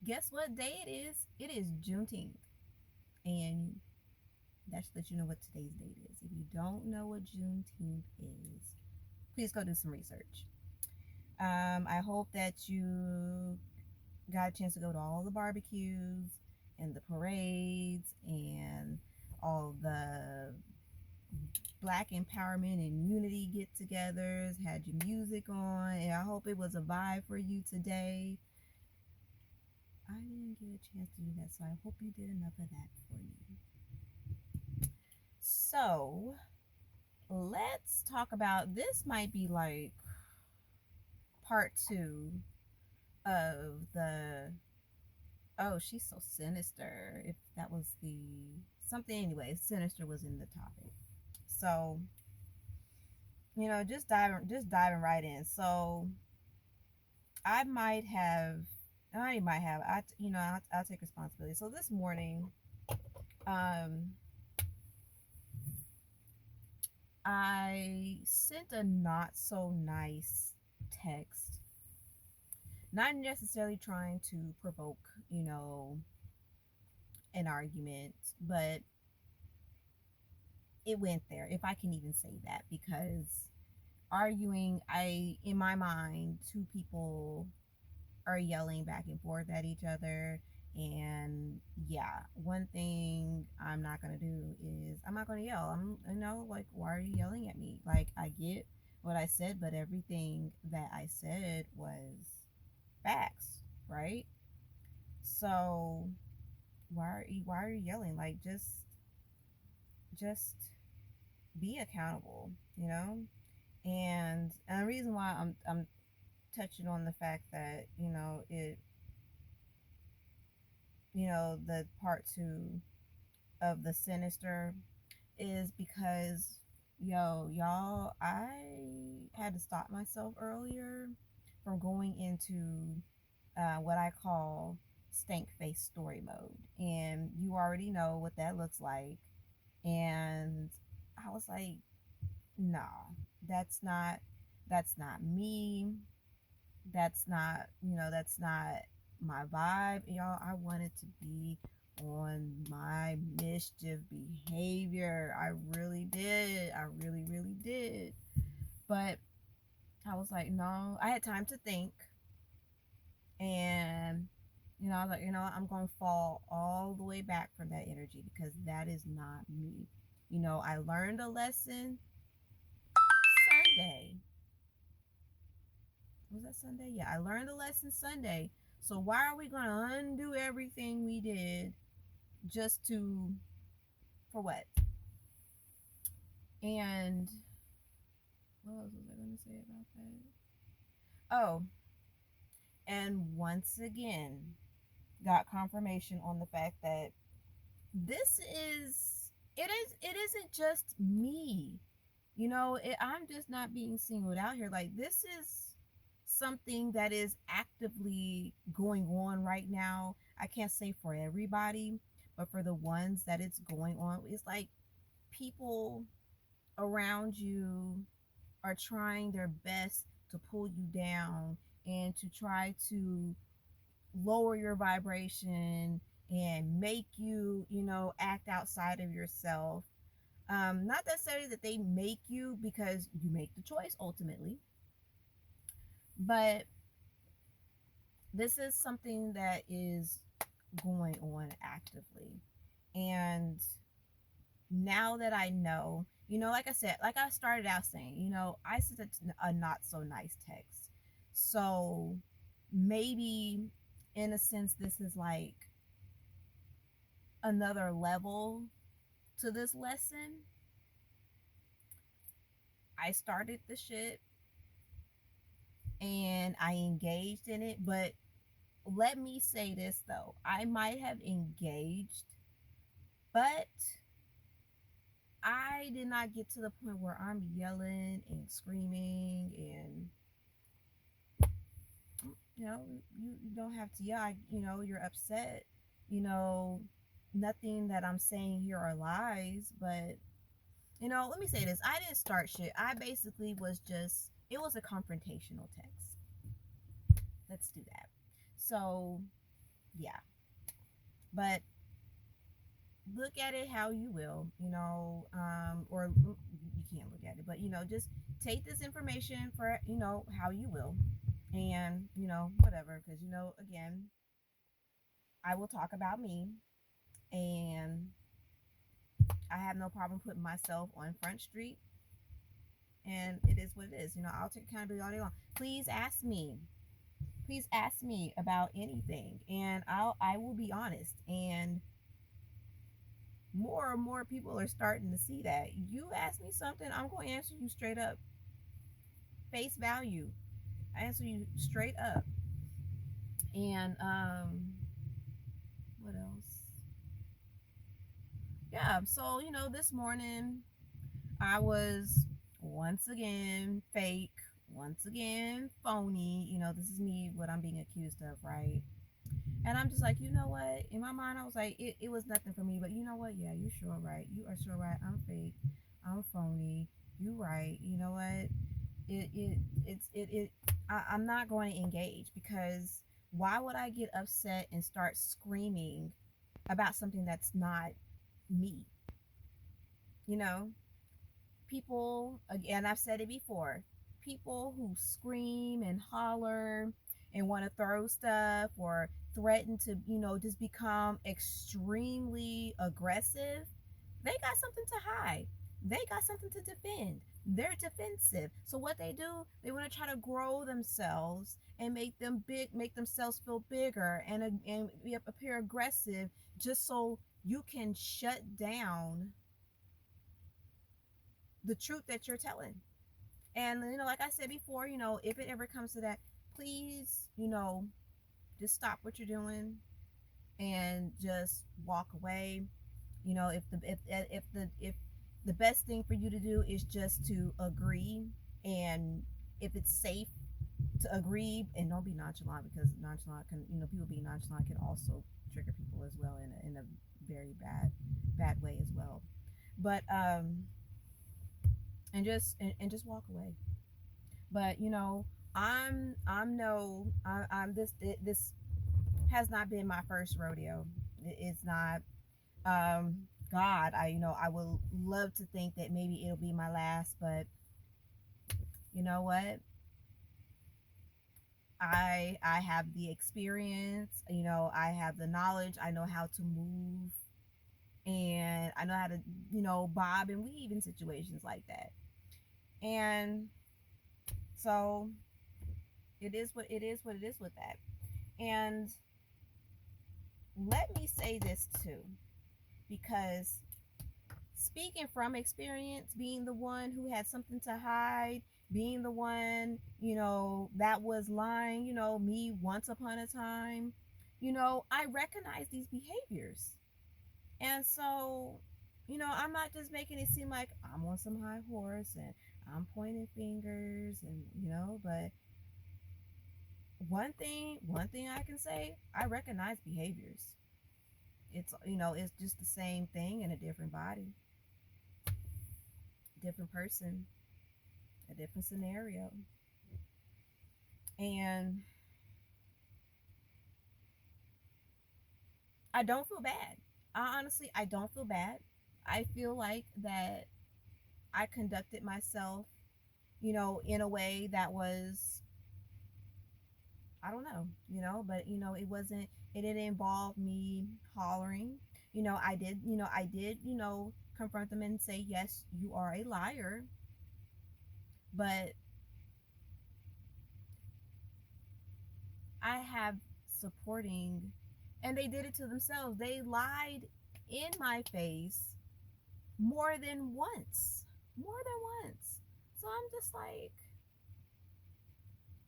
guess what day it is? It is Juneteenth. And that should let you know what today's date is. If you don't know what Juneteenth is, please go do some research. I hope that you got a chance to go to all the barbecues and the parades and all the black empowerment and unity get-togethers, had your music on, and I hope it was a vibe for you today. I didn't get a chance to do that, so I hope you did enough of that for me. So, let's talk about this. Might be like part two of the oh, she's so sinister. If that was the something anyway, sinister was in the topic. So, just diving right in. So, I might have I might have I'll take responsibility. So this morning, um I sent a not so nice text, not necessarily trying to provoke, an argument, but it went there, if I can even say that, because arguing, in my mind, two people are yelling back and forth at each other. And yeah, one thing I'm not gonna do is I'm not gonna yell. Like, why are you yelling at me? Like, I get what I said, but everything that I said was facts, right? So why are you yelling? Like, just be accountable, you know. And the reason why I'm touching on the fact that the part two of the sinister is because, y'all, I had to stop myself earlier from going into what I call stank face story mode. And you already know what that looks like. And I was like, nah, that's not that's not me. That's not my vibe. Y'all, I wanted to be on my mischief behavior. I really did. I really, really did. But I was like, no, I had time to think. And, I was like, I'm going to fall all the way back from that energy because that is not me. I learned a lesson Sunday. Was that Sunday? Yeah, I learned a lesson Sunday. So why are we going to undo everything we did just to, for what? And what else was I going to say about that? Oh, and once again, got confirmation on the fact that this it isn't just me. I'm just not being singled out here. Like, this is something that is actively going on right now. I can't say for everybody, but for the ones that it's going on, it's like people around you are trying their best to pull you down and to try to lower your vibration and make you, act outside of yourself. Not necessarily that they make you, because you make the choice ultimately, but this is something that is going on actively. And now that I know, like I said, like I started out saying, I sent a not so nice text. So maybe in a sense, this is like another level to this lesson. I started the shit and I engaged in it, but let me say this though, I might have engaged, but I did not get to the point where I'm yelling and screaming and you don't have to yell. You're upset. You know, Nothing that I'm saying here are lies, but let me say this. I didn't start shit. I basically it was a confrontational text. Let's do that. So, yeah. But look at it how you will, or you can't look at it, but just take this information for how you will, and whatever, because again, I will talk about me, and I have no problem putting myself on Front Street, and it is what it is. I'll take accountability all day long. Please ask me about anything, and I will be honest. And more and more people are starting to see that. You ask me something, I'm going to answer you straight up, face value. I answer you straight up. And what else? Yeah, so this morning I was once again fake, once again phony. This is me, what I'm being accused of, right? And I'm just like, you know what? In my mind, I was like, it was nothing for me. But you know what? Yeah, you're sure right. You are sure right. I'm fake. I'm phony. You right. You know what? It it it's it it. I'm not going to engage, because why would I get upset and start screaming about something that's not me? You know, people, again, I've said it before, people who scream and holler and want to throw stuff or threaten to just become extremely aggressive, they got something to hide, they got something to defend, they're defensive. So what they do, they want to try to grow themselves and make themselves feel bigger, and appear aggressive, just so you can shut down the truth that you're telling. And like I said before, if it ever comes to that, please, just stop what you're doing and just walk away. If the best thing for you to do is just to agree, and if it's safe to agree, and don't be nonchalant, because nonchalant can, people being nonchalant can also trigger people as well, in a very bad way as well. But and just walk away. But I'm this has not been my first rodeo. It's not. God, I would love to think that maybe it'll be my last, but you know what? I have the experience. I have the knowledge. I know how to move, and I know how to bob and weave in situations like that. And so it is what it is. What it is with that. And let me say this too, because speaking from experience, being the one who had something to hide, being the one, that was lying, me once upon a time, I recognize these behaviors. And so, I'm not just making it seem like I'm on some high horse and I'm pointing fingers, and, but one thing I can say, I recognize behaviors. It's just the same thing in a different body, different person, a different scenario. And I don't feel bad. I don't feel bad. I feel like that I conducted myself, in a way that was, I don't know, but it didn't involve me hollering. I did confront them and say, yes, you are a liar, but I have supporting, and they did it to themselves. They lied in my face more than once. More than once. So I'm just like,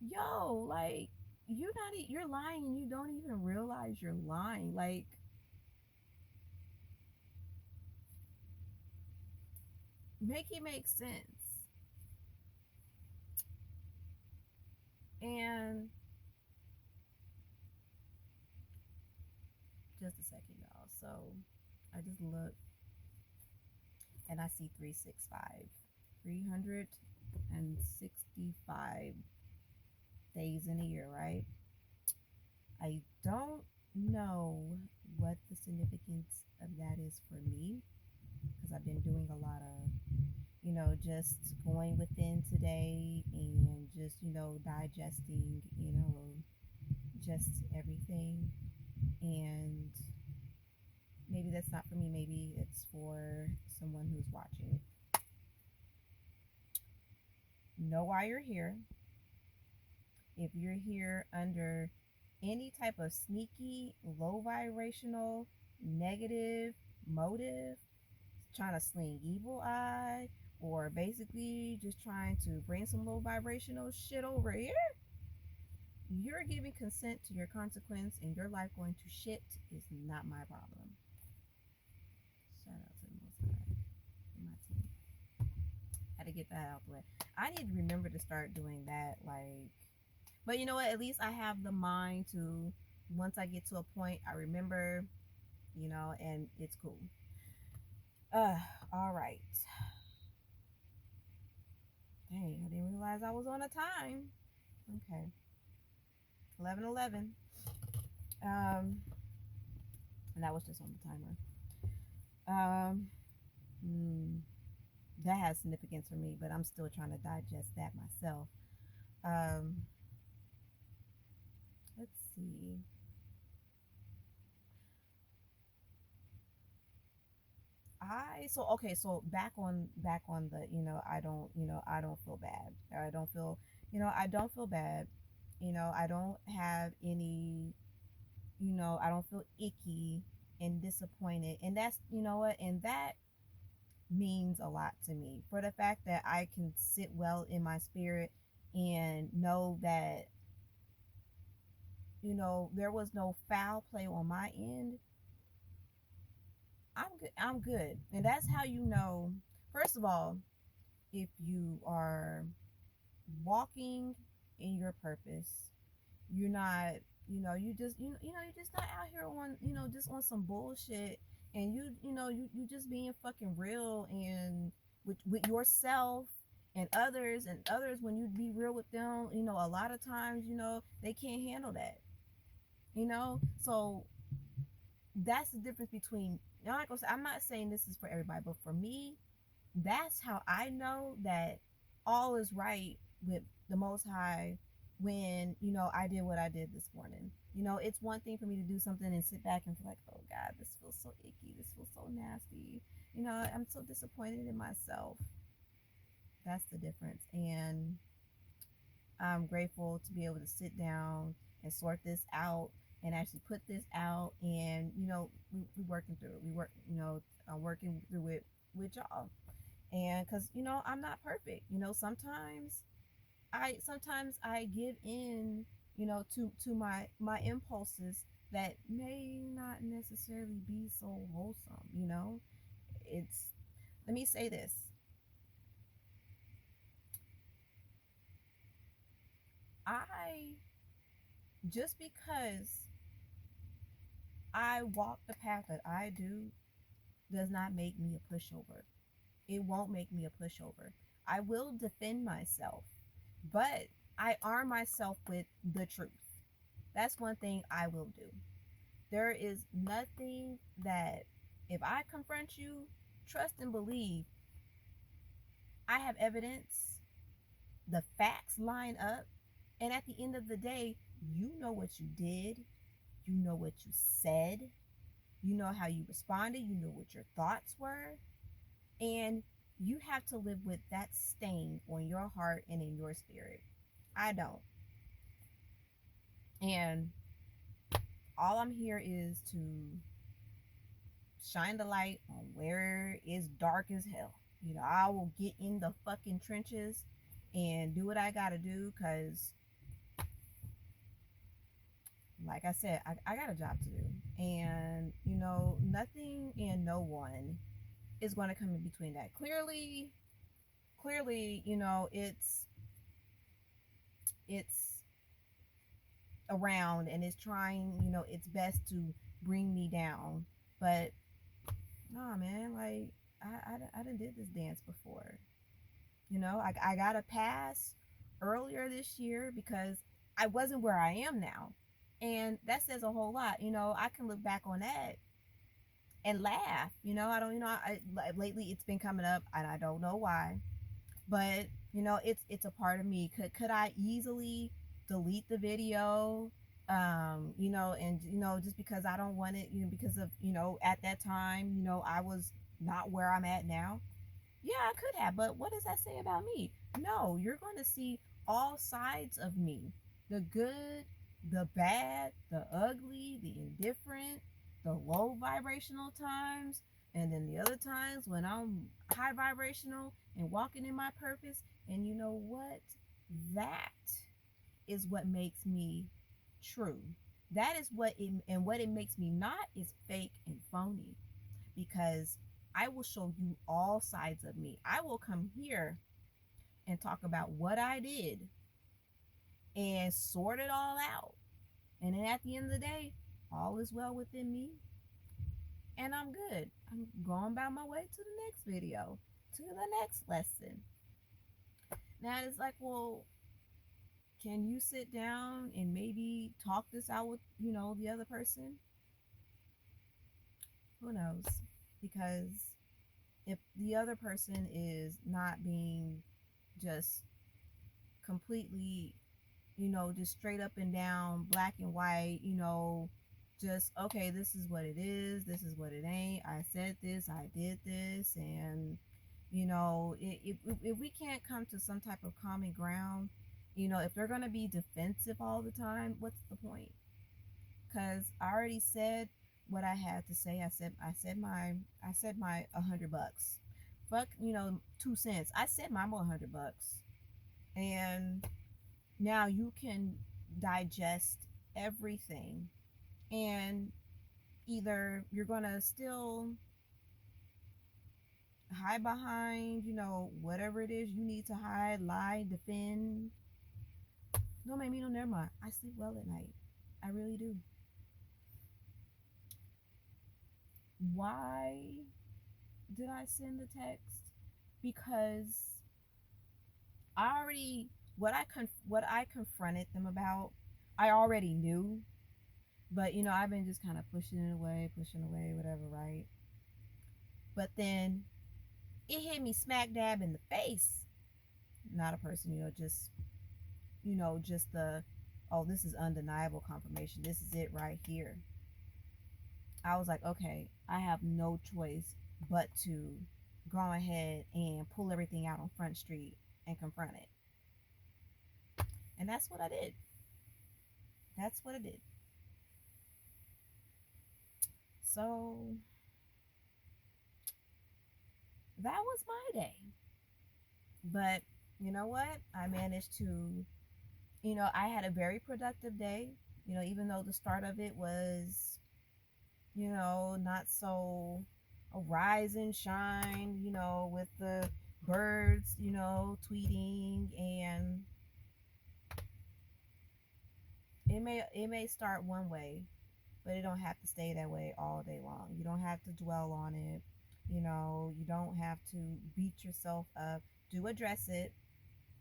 yo, like, you're lying and you don't even realize you're lying. Like, make it make sense. And just a second, y'all. So I just look and I see 365. 365 days in a year, right? I don't know what what the significance of that is for me, because I've been doing a lot of, just going within today and just, digesting, just everything. And maybe that's not for me. Maybe it's for someone who's watching. Know why you're here. If you're here under any type of sneaky, low vibrational, negative motive, trying to sling evil eye, or basically just trying to bring some low vibrational shit over here, you're giving consent to your consequence, and your life going to shit is not my problem. Shout out to the Most High and my team. Had to get that out the way. I need to remember to start doing that. But you know what? At least I have the mind to, once I get to a point, I remember, and it's cool. All right. Dang, I didn't realize I was on a time. Okay. 11:11. And that was just on the timer. Um, hmm, that has significance for me, but I'm still trying to digest that myself. Um, let's see. So back on the, I don't feel bad. I don't feel bad. I don't have any, I don't feel icky and disappointed. And that's, what, and that means a lot to me, for the fact that I can sit well in my spirit and know that, there was no foul play on my end. I'm good. I'm good. And that's how you know, first of all, if you are walking in your purpose, you're not, you're just not out here on, just on some bullshit. And you just being fucking real, and with yourself and others, when you be real with them, a lot of times, they can't handle that. So that's the difference between, I'm not saying this is for everybody, but for me, that's how I know that all is right with the Most High, when, I did what I did this morning. It's one thing for me to do something and sit back and feel like, oh God, this feels so icky, this feels so nasty, I'm so disappointed in myself. That's the difference. And I'm grateful to be able to sit down and sort this out and actually put this out. And we working through it. I'm working through it with y'all. And because I'm not perfect. Sometimes I give in, to my impulses that may not necessarily be so wholesome. It's Let me say this. I Just because I walk the path that I do does not make me a pushover. It won't make me a pushover. I will defend myself, but I arm myself with the truth. That's one thing I will do. There is nothing that, if I confront you, trust and believe, I have evidence, the facts line up, and at the end of the day, you know what you did, you know what you said, you know how you responded, you know what your thoughts were, and you have to live with that stain on your heart and in your spirit. I don't. And all I'm here is to shine the light on where it's dark as hell. I will get in the fucking trenches and do what I gotta do, because, like I said, I got a job to do. And, nothing and no one is going to come in between that. Clearly, it's around and it's trying, its best to bring me down. But nah, man, like, I done did this dance before. I got a pass earlier this year because I wasn't where I am now. And that says a whole lot. I can look back on that and laugh. I don't, lately it's been coming up and I don't know why, but it's a part of me. Could I easily delete the video? And just because I don't want it, because of, at that time, I was not where I'm at now. Yeah, I could have, but what does that say about me? No, you're going to see all sides of me: the good, the bad, the ugly, the indifferent, the low vibrational times, and then the other times when I'm high vibrational and walking in my purpose. And you know what? That is what makes me true. That is what it makes me not is fake and phony, because I will show you all sides of me. I will come here and talk about what I did and sort it all out. And then at the end of the day, all is well within me and I'm good. I'm going by my way to the next video, to the next lesson. Now it's like, well, can you sit down and maybe talk this out with, the other person? Who knows? Because if the other person is not being just completely, just straight up and down, black and white, just, okay, this is what it is, this is what it ain't, I said this, I did this, and, if we can't come to some type of common ground, if they're going to be defensive all the time, what's the point? Because I already said what I had to say. I said my $100. Fuck, 2 cents. I said my $100, and now you can digest everything, and either you're gonna still hide behind, whatever it is you need to hide, lie, defend. Don't make me, no, never mind. I sleep well at night. I really do. Why did I send the text? Because I already, what I confronted them about, I already knew. But I've been just kind of pushing away, whatever, right? But then it hit me smack dab in the face. Not a person, just the, oh, this is undeniable confirmation. This is it right here. I was like, okay, I have no choice but to go ahead and pull everything out on Front Street and confront it. And that's what I did. That's what I did. So that was my day. But you know what? I managed to, I had a very productive day. Even though the start of it was, not so a rise and shine, with the birds, tweeting, and it may start one way, but it don't have to stay that way all day long. You don't have to dwell on it. You don't have to beat yourself up. Do address it.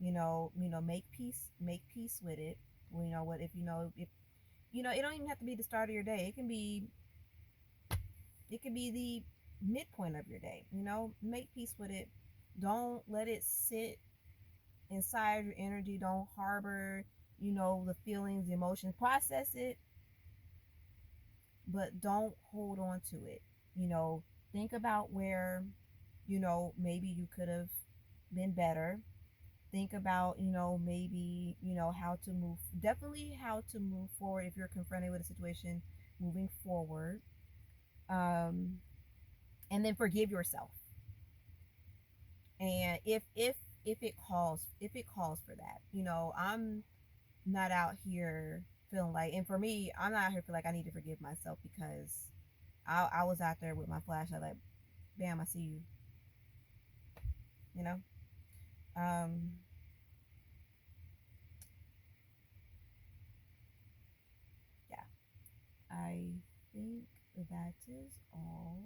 Make peace with it. Well, you know what, if it don't even have to be the start of your day. It can be the midpoint of your day. Make peace with it. Don't let it sit inside your energy. Don't harbor, the feelings, the emotions. Process it, but don't hold on to it. Think about where, maybe you could have been better. Think about, maybe, how to move forward if you're confronted with a situation moving forward. Um, and then forgive yourself. And if it calls for that, I'm not out here feeling like, and for me, I'm not out here feeling like I need to forgive myself, because I was out there with my flashlight, like, bam, I see you. You know. Um, yeah, I think that is all.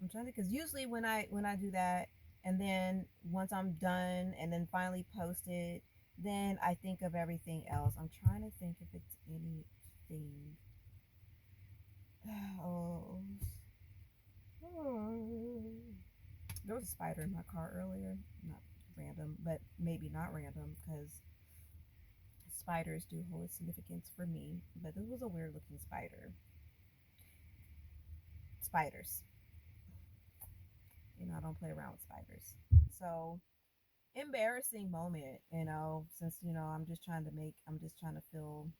I'm trying to, because usually when I do that, and then once I'm done, and then finally post it, then I think of everything else. I'm trying to think if it's anything. Oh, there was a spider in my car earlier. Not random, but maybe not random because spiders do hold significance for me. But this was a weird looking spider. Spiders. I don't play around with spiders. So embarrassing moment, since I'm just trying to fill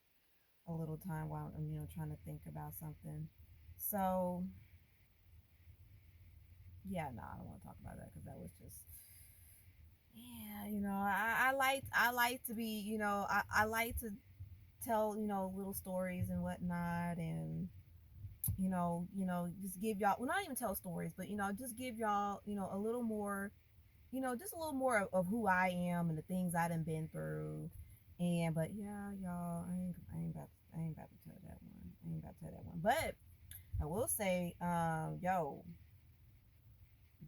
a little time while I'm trying to think about something. So yeah, no, I don't want to talk about that because that was just, yeah, I like to be, I like to tell, little stories and whatnot, and just give y'all, well, not even tell stories, but just give y'all, a little more, just a little more of who I am and the things I done been through. And but yeah, y'all, I ain't about to tell that one. I ain't about to tell that one. But I will say, yo,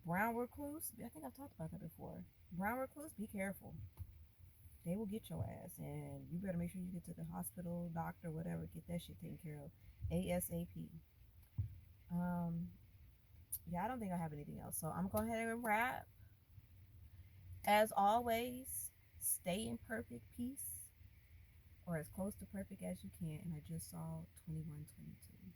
brown recluse. I think I've talked about that before. Brown recluse, be careful. They will get your ass, and you better make sure you get to the hospital, doctor, whatever, get that shit taken care of, ASAP. Um, yeah, I don't think I have anything else, so I'm going ahead and wrap. As always, stay in perfect peace, or as close to perfect as you can. And I just saw 2122.